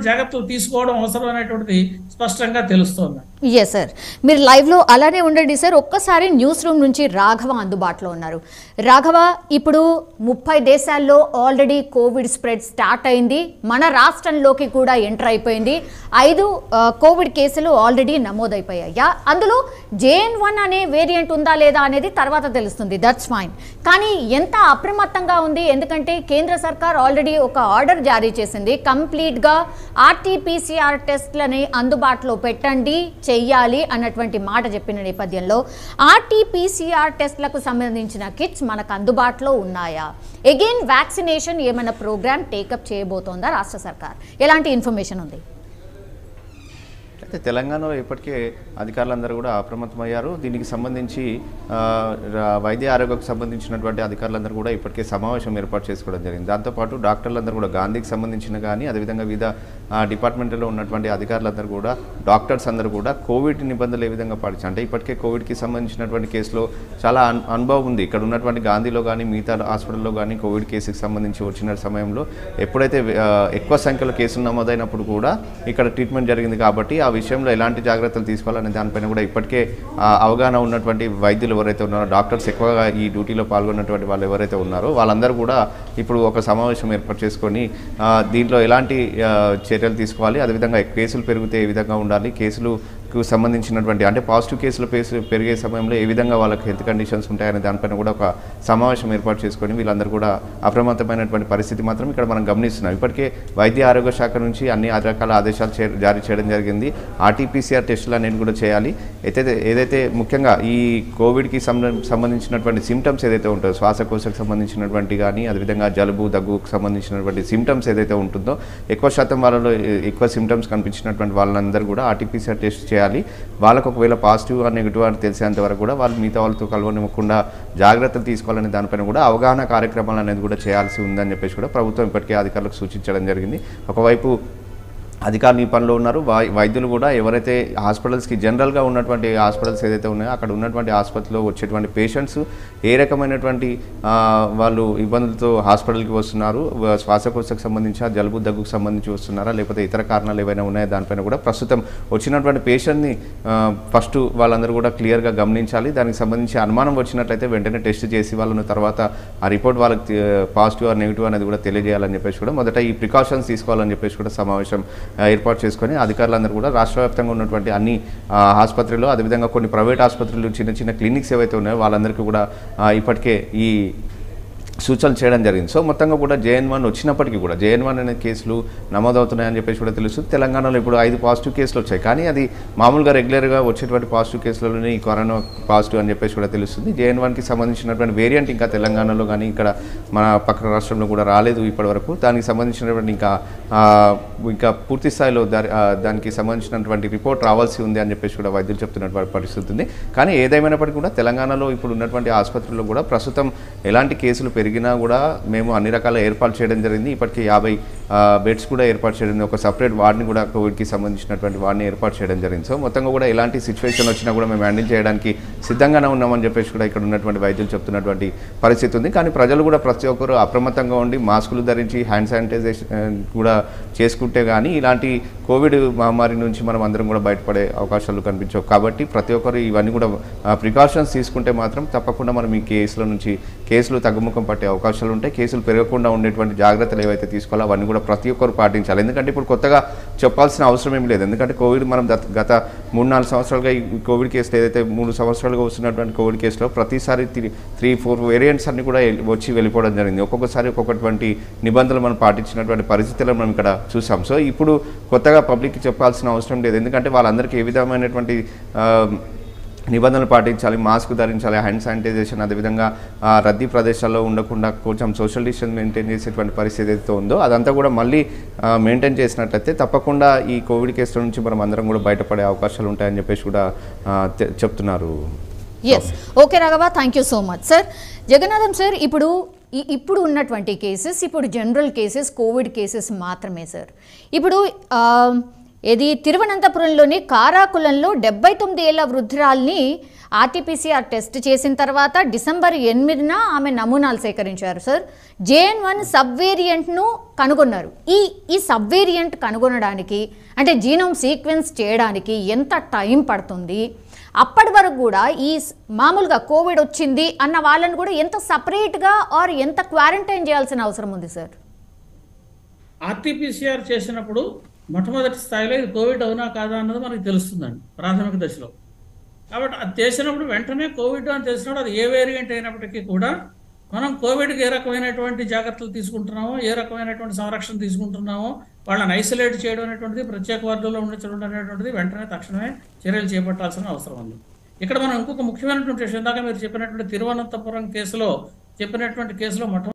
జాగ్రత్తలు తీసుకోవడం అవసరమైనటువంటిది స్పష్టంగా తెలుస్తోంది. ఎస్ సార్, మీరు లైవ్లో అలానే ఉండండి సార్. ఒక్కసారి న్యూస్ రూమ్ నుంచి రాఘవ అందుబాటులో ఉన్నారు. రాఘవ, ఇప్పుడు 30 దేశాల్లో ఆల్రెడీ కోవిడ్ స్ప్రెడ్ స్టార్ట్ అయింది, మన రాష్ట్రంలోకి కూడా ఎంటర్ అయిపోయింది. 5 కోవిడ్ కేసులు ఆల్రెడీ నమోదైపోయాయా? అందులో JN1 అనే వేరియంట్ ఉందా లేదా అనేది తర్వాత తెలుస్తుంది, దట్స్ ఫైన్. కానీ ఎంత అప్రమత్తంగా ఉంది? ఎందుకంటే కేంద్ర సర్కార్ ఆల్రెడీ ఒక ఆర్డర్ జారీ చేసింది, కంప్లీట్గా RT-PCR టెస్ట్లని అందుబాటులో పెట్టండి, చెయ్యాలి అన్నటువంటి మాట చెప్పిన నేపథ్యంలో RT-PCR టెస్ట్లకు సంబంధించిన కిట్స్ మనకు అందుబాటులో ఉన్నాయా? అగైన్ వ్యాక్సినేషన్ ఏమైనా ప్రోగ్రామ్ టేకప్ చేయబోతోందా రాష్ట్ర సర్కార్? ఎలాంటి ఇన్ఫర్మేషన్ ఉంది? అయితే తెలంగాణలో ఇప్పటికే అధికారులందరూ కూడా అప్రమత్తమయ్యారు. దీనికి సంబంధించి వైద్య ఆరోగ్యకు సంబంధించినటువంటి అధికారులందరూ కూడా ఇప్పటికే సమావేశం ఏర్పాటు చేసుకోవడం జరిగింది. దాంతోపాటు డాక్టర్లందరూ కూడా గాంధీకి సంబంధించిన కానీ అదేవిధంగా వివిధ డిపార్ట్మెంట్లో ఉన్నటువంటి అధికారులందరూ కూడా డాక్టర్స్ అందరూ కూడా కోవిడ్ నిబంధనలు ఏ విధంగా పాటించారు అంటే ఇప్పటికే కోవిడ్కి సంబంధించినటువంటి కేసులో చాలా అనుభవం ఉంది. ఇక్కడ ఉన్నటువంటి గాంధీలో కానీ మిగతా హాస్పిటల్లో కానీ కోవిడ్ కేసుకి సంబంధించి వచ్చిన సమయంలో ఎప్పుడైతే ఎక్కువ సంఖ్యలో కేసులు నమోదైనప్పుడు కూడా ఇక్కడ ట్రీట్మెంట్ జరిగింది. కాబట్టి ఆ విషయంలో ఎలాంటి జాగ్రత్తలు తీసుకోవాలనే దానిపైన కూడా ఇప్పటికే అవగాహన ఉన్నటువంటి వైద్యులు ఎవరైతే ఉన్నారో, డాక్టర్స్ ఎక్కువగా ఈ డ్యూటీలో పాల్గొన్నటువంటి వాళ్ళు ఎవరైతే ఉన్నారో వాళ్ళందరూ కూడా ఇప్పుడు ఒక సమావేశం ఏర్పాటు చేసుకొని దీంట్లో ఎలాంటి చర్యలు తీసుకోవాలి, అదేవిధంగా కేసులు పెరిగితే ఏ విధంగా ఉండాలి, కేసులకు సంబంధించినటువంటి అంటే పాజిటివ్ కేసులు పెరిగే సమయంలో ఏ విధంగా వాళ్ళకి హెల్త్ కండిషన్స్ ఉంటాయనే దానిపైన కూడా ఒక సమావేశం ఏర్పాటు చేసుకొని వీళ్ళందరూ కూడా అప్రమత్తమైనటువంటి పరిస్థితి మాత్రం ఇక్కడ మనం గమనిస్తున్నాం. ఇప్పటికే వైద్య ఆరోగ్య శాఖ నుంచి అన్ని రకాల ఆదేశాలు జారీ చేయడం జరిగింది. RT-PCR టెస్టులు అనేది కూడా చేయాలి. ఏదైతే ముఖ్యంగా ఈ కోవిడ్కి సంబంధించినటువంటి సిమ్టమ్స్ ఏదైతే ఉంటుందో, శ్వాసకోశకు సంబంధించినటువంటి కానీ అదేవిధంగా జలుబు దగ్గుకు సంబంధించినటువంటి సిమ్టమ్స్ ఏదైతే ఉంటుందో ఎక్కువ శాతం వాళ్ళలో ఎక్కువ సిమ్టమ్స్ కనిపించినటువంటి వాళ్ళందరూ కూడా RT-PCR టెస్ట్ చేయాలి. వాళ్ళకు ఒకవేళ పాజిటివ్ అని నెగిటివ్ అని తెలిసేంత వరకు కూడా వాళ్ళు మిగతా వాళ్ళతో కలవనివ్వకుండా జాగ్రత్తలు తీసుకోవాలనే దానిపైన కూడా అవగాహన కార్యక్రమాలు అనేది కూడా చేయాల్సి ఉందని చెప్పేసి కూడా ప్రభుత్వం ఇప్పటికే అధికారులకు సూచించడం జరిగింది. ఒకవైపు అధికారులు ఈ పనిలో ఉన్నారు, వైద్యులు కూడా ఎవరైతే హాస్పిటల్స్కి జనరల్గా ఉన్నటువంటి హాస్పిటల్స్ ఏదైతే ఉన్నాయో అక్కడ ఉన్నటువంటి ఆసుపత్రిలో వచ్చేటువంటి పేషెంట్స్ ఏ రకమైనటువంటి వాళ్ళు ఇబ్బందులతో హాస్పిటల్కి వస్తున్నారు, శ్వాసకోశకు సంబంధించి జలుబు దగ్గుకు సంబంధించి వస్తున్నారా లేకపోతే ఇతర కారణాలు ఏవైనా ఉన్నాయో దానిపైన కూడా ప్రస్తుతం వచ్చినటువంటి పేషెంట్ని ఫస్ట్ వాళ్ళందరూ కూడా క్లియర్గా గమనించాలి. దానికి సంబంధించి అనుమానం వచ్చినట్లయితే వెంటనే టెస్ట్ చేసి వాళ్ళను తర్వాత ఆ రిపోర్ట్ వాళ్ళకి పాజిటివ్ ఆర్ నెగిటివ్ అనేది కూడా తెలియజేయాలని చెప్పేసి కూడా మొదట ఈ ప్రికాషన్స్ తీసుకోవాలని చెప్పేసి కూడా సమావేశం ఏర్పాటు చేసుకొని అధికారులందరూ కూడా రాష్ట్ర వ్యాప్తంగా ఉన్నటువంటి అన్ని ఆసుపత్రులు అదేవిధంగా కొన్ని ప్రైవేట్ ఆసుపత్రులు చిన్న చిన్న క్లినిక్స్ ఏవైతే ఉన్నాయో వాళ్ళందరికీ కూడా ఇప్పటికే ఈ సూచనలు చేయడం జరిగింది. సో మొత్తంగా కూడా JN1 వచ్చినప్పటికీ కూడా JN1 అనే కేసులు నమోదవుతున్నాయని చెప్పేసి కూడా తెలుస్తుంది. తెలంగాణలో ఇప్పుడు 5 పాజిటివ్ కేసులు వచ్చాయి, కానీ అది మామూలుగా రెగ్యులర్గా వచ్చేటువంటి పాజిటివ్ కేసులలోనే ఈ కరోనా పాజిటివ్ అని చెప్పేసి కూడా తెలుస్తుంది. JN1కి సంబంధించినటువంటి వేరియంట్ ఇంకా తెలంగాణలో కానీ ఇక్కడ మన పక్కన రాష్ట్రంలో కూడా రాలేదు ఇప్పటివరకు. దానికి సంబంధించినటువంటి ఇంకా పూర్తి స్థాయిలో దానికి సంబంధించినటువంటి రిపోర్ట్ రావాల్సి ఉంది అని చెప్పేసి కూడా వైద్యులు చెప్తున్నటువంటి పరిస్థితి ఉంది. కానీ ఏదేమైనప్పటికీ కూడా తెలంగాణలో ఇప్పుడు ఉన్నటువంటి ఆసుపత్రుల్లో కూడా ప్రస్తుతం ఎలాంటి కేసులు పెరిగినా కూడా మేము అన్ని రకాల ఏర్పాటు చేయడం జరిగింది. ఇప్పటికీ 50 బెడ్స్ కూడా ఏర్పాటు చేయడం, ఒక సపరేట్ వార్డ్ని కూడా కోవిడ్కి సంబంధించినటువంటి వార్డ్ని ఏర్పాటు చేయడం జరిగింది. సో మొత్తంగా కూడా ఎలాంటి సిచ్యువేషన్ వచ్చినా కూడా మేము హ్యాండిల్ చేయడానికి సిద్ధంగానే ఉన్నామని చెప్పేసి కూడా ఇక్కడ ఉన్నటువంటి వైద్యులు చెప్తున్నటువంటి పరిస్థితి ఉంది. కానీ ప్రజలు కూడా ప్రతి ఒక్కరు అప్రమత్తంగా ఉండి మాస్కులు ధరించి హ్యాండ్ శానిటైజేషన్ కూడా చేసుకుంటే కానీ ఇలాంటి కోవిడ్ మహమ్మారి నుంచి మనం అందరం కూడా బయటపడే అవకాశాలు కనిపించవు. కాబట్టి ప్రతి ఒక్కరు ఇవన్నీ కూడా ప్రికాషన్స్ తీసుకుంటే మాత్రం తప్పకుండా మనం ఈ కేసులు తగ్గుముఖం పట్టే అవకాశాలు ఉంటాయి. కేసులు పెరగకుండా ఉండేటువంటి జాగ్రత్తలు ఏవైతే తీసుకోవాలో అవన్నీ కూడా ప్రతి ఒక్కరు పాటించాలి. ఎందుకంటే ఇప్పుడు కొత్తగా చెప్పాల్సిన అవసరం ఏం లేదు. ఎందుకంటే కోవిడ్ మనం గత 3-4 సంవత్సరాలుగా ఈ కోవిడ్ కేసులు ఏదైతే 3 సంవత్సరాలుగా వస్తున్నటువంటి కోవిడ్ కేసులో ప్రతిసారి 3-4 వేరియంట్స్ అన్ని కూడా వచ్చి వెళ్ళిపోవడం జరిగింది. ఒక్కొక్కసారి ఒక్కొక్కటువంటి నిబంధనలు మనం పాటించినటువంటి పరిస్థితులను మనం ఇక్కడ చూసాం. సో ఇప్పుడు కొత్తగా పబ్లిక్కి చెప్పాల్సిన అవసరం లేదు. ఎందుకంటే వాళ్ళందరికీ ఏ విధమైనటువంటి నిబంధనలు పాటించాలి, మాస్క్ ధరించాలి, హ్యాండ్ శానిటైజేషన్, అదేవిధంగా రద్దీ ప్రదేశాల్లో ఉండకుండా కొంచెం సోషల్ డిస్టెన్స్ మెయింటైన్ చేసేటువంటి పరిస్థితి ఏదైతే ఉందో అదంతా కూడా మళ్ళీ మెయింటైన్ చేసినట్లయితే తప్పకుండా ఈ కోవిడ్ కేసుల నుంచి మనం అందరం కూడా బయటపడే అవకాశాలు ఉంటాయని చెప్పేసి కూడా చెప్తున్నారు. Yes, okay Raghava, thank you so much sir. Jagannatham sir, ఇప్పుడు ఉన్నటువంటి కేసెస్ ఇప్పుడు జనరల్ కేసెస్ కోవిడ్ కేసెస్ మాత్రమే సార్. ఇప్పుడు ఇది తిరువనంతపురంలోని కారాకులంలో 79 ఏళ్ల వృద్ధురాల్ని ఆర్టీపీసీఆర్ టెస్ట్ చేసిన తర్వాత డిసెంబర్ 8న ఆమె నమూనాలు సేకరించారు సార్. JN1 సబ్ వేరియంట్ను కనుగొన్నారు. ఈ సబ్ వేరియంట్ కనుగొనడానికి అంటే జీనోమ్ సీక్వెన్స్ చేయడానికి ఎంత టైం పడుతుంది? అప్పటి వరకు కూడా ఈ మామూలుగా కోవిడ్ వచ్చింది అన్న వాళ్ళని కూడా ఎంత సపరేట్గా ఆర్ ఎంత క్వారంటైన్ చేయాల్సిన అవసరం ఉంది సార్? ఆర్టీపీసీఆర్ చేసినప్పుడు మొట్టమొదటి స్థాయిలో ఇది కోవిడ్ అవునా కాదా అన్నది మనకు తెలుస్తుందండి ప్రాథమిక దశలో. కాబట్టి అది చేసినప్పుడు వెంటనే కోవిడ్ అని తెలిసినప్పుడు అది ఏ వేరియంట్ అయినప్పటికీ కూడా మనం కోవిడ్కి ఏ రకమైనటువంటి జాగ్రత్తలు తీసుకుంటున్నామో, ఏ రకమైనటువంటి సంరక్షణ తీసుకుంటున్నామో, వాళ్ళని ఐసోలేట్ చేయడం అనేటువంటిది, ప్రత్యేక వార్డుల్లో ఉంచడం అనేటువంటిది వెంటనే తక్షణమే చర్యలు చేపట్టాల్సిన అవసరం ఉంది. ఇక్కడ మనం ఇంకొక ముఖ్యమైనటువంటి విషయం, ఇందాక మీరు చెప్పినటువంటి తిరువనంతపురం కేసులో మొట్టమొదటి